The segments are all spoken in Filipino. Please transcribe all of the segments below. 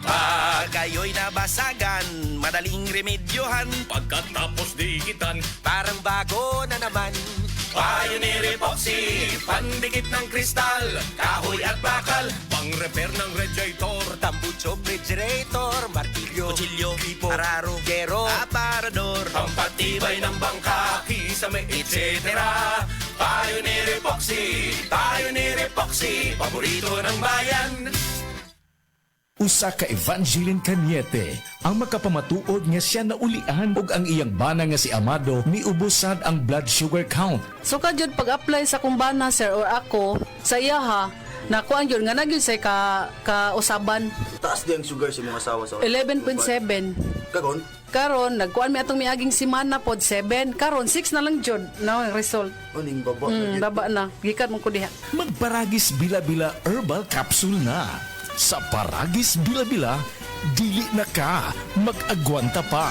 Pag kayo'y nabasagan, madaling remedyohan. Pagkatapos dikitan, Parang bago na naman. Pioneer Epoxy, pandikit ng kristal, kahoy at bakal. pang-repair ng radiator, Tambucho, refrigerator, martilyo, kutsilyo, gripo, araro, gero, aparador, pampatibay ng bangka, kisame, etc. Pioneer Epoxy, paborito ng bayan. Usa ka Evangeline Cañete ang makapamatuod nga siya naulian ug ang iyang bana nga si Amado miubusad ang blood sugar count. So kadyod pag-apply sa kumbana sir or ako sa iya ha, nakuha yun nga nagyod say ka usaban Taas di ang sugar sa mga asawa sa 11.7. Kagon? Karon nagkuan mi atong miaging semana pod 7. Karon 6 na lang jud na ang result. Uning baba. Baba na. Gikat mo ko diha. Magparagis bila-bila herbal capsule na. Sa Paragis Bila-Bila, dili na ka mag-agwanta pa.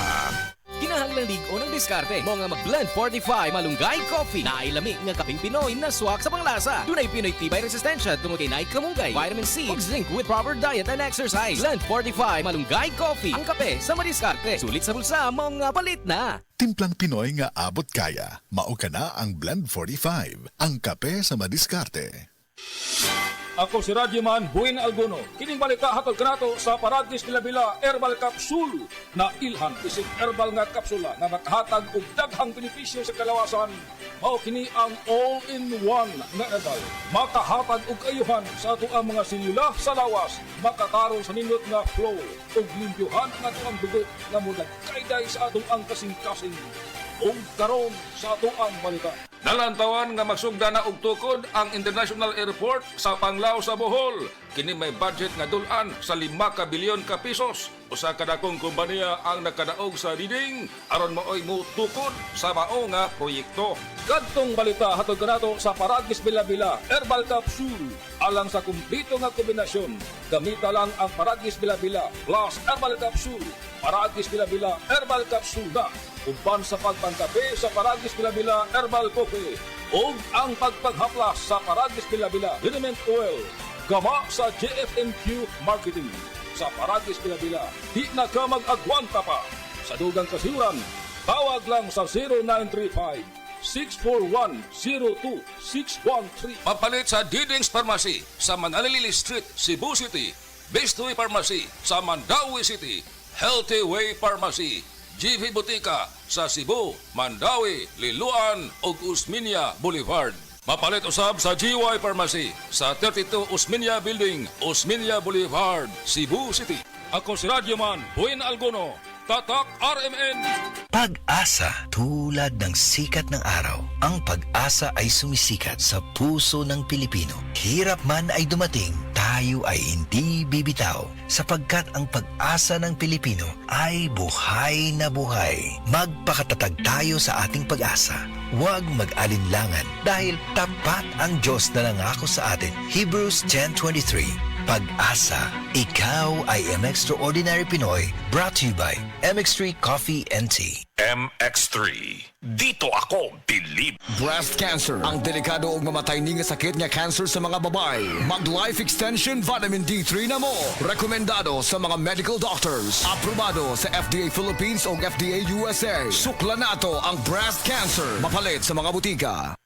Kinahanglang ligo ng diskarte mo nga mag-blend 45 malunggay coffee na ay lami nga kaping Pinoy na swak sa panglasa. Dunay Pinoy tibay resistensya tungod kay naik kamunggay, vitamin C ug zinc with proper diet and exercise. Blend 45 malunggay coffee, ang kape sa madiskarte. Sulit sa bulsa mo nga palit na. Timplang Pinoy nga abot kaya. Mao ka na ang Blend 45, ang kape sa madiskarte. Ako si Radyoman Buin Alguno. Kining balita hatod kanato sa Paragis Bila-Bila Herbal Capsule na ilhan isip herbal nga kapsula nga makahatag og daghang benepisyo sa kalawasan. Mao kini ang all-in-one nga herbal. Makahatag og ayuhan sa ato ang mga sinula sa lawas. Makatarong sa nindot nga flow ug limpyuhan ang ato ang dugo nga mudagkayday sa atong ang kasing-kasing. Ug karon sa ato ang balita. Nalantawan nga magsugda na og tukod ang International Airport sa Panglao sa Bohol. Kini may budget nga dulan sa 5 ka bilyon ka pesos. Usa ka dakong kompanya ang nakadaog sa diding aron maoy mo tukod sa mao nga proyekto. Kadtong balita hatod kanato sa Paragis Bila-Bila Herbal Capsule alang sa kumpleto nga kombinasyon. Gamita lang ang Paragis Bila-Bila plus Herbal Capsule. Paragis Bila-Bila Herbal Capsule na uban sa pagpangkape sa Paragis Bila-Bila Herbal Coffee ug ang pagpaghaplas sa Paragis Bila-Bila Liniment Oil. Gama sa JFNQ Marketing. Sa Paragis Bila-Bila, di na ka mag-agwanta pa. Sa dugang kasiuran, tawag lang sa 0935-641-02613. Papalit sa Diding's Pharmacy sa Manalili Street, Cebu City. Best Way Pharmacy sa Mandawi City. Healthy Way Pharmacy, GV Butika sa Cebu, Mandawi, Liloan ug Usmeña Boulevard. Mapalit usab sa GY Pharmacy sa 32 Usmeña Building, Usmeña Boulevard, Cebu City. Ako si Radyoman Buin Alguno, Tatak RMN. Pag-asa tulad ng sikat ng araw. Ang pag-asa ay sumisikat sa puso ng Pilipino. Hirap man ay dumating, tayo ay hindi bibitaw sapagkat ang pag-asa ng Pilipino ay buhay na buhay. Magpakatatag tayo sa ating pag-asa. Huwag mag-alinlangan dahil tapat ang Diyos na nangako sa atin. Hebrews 10:23. Pag-asa, ikaw ay M-Extraordinary Pinoy, brought to you by MX3 Coffee and Tea. MX3. Dito ako, believe. Breast cancer, ang delikado ug mamatay ni nga sakit nga cancer sa mga babae. Mag-Life Extension Vitamin D3 na mo. Rekomendado sa mga medical doctors. Aprobado sa FDA Philippines o FDA USA. Sukla nato ang breast cancer. Mapalit sa mga butika.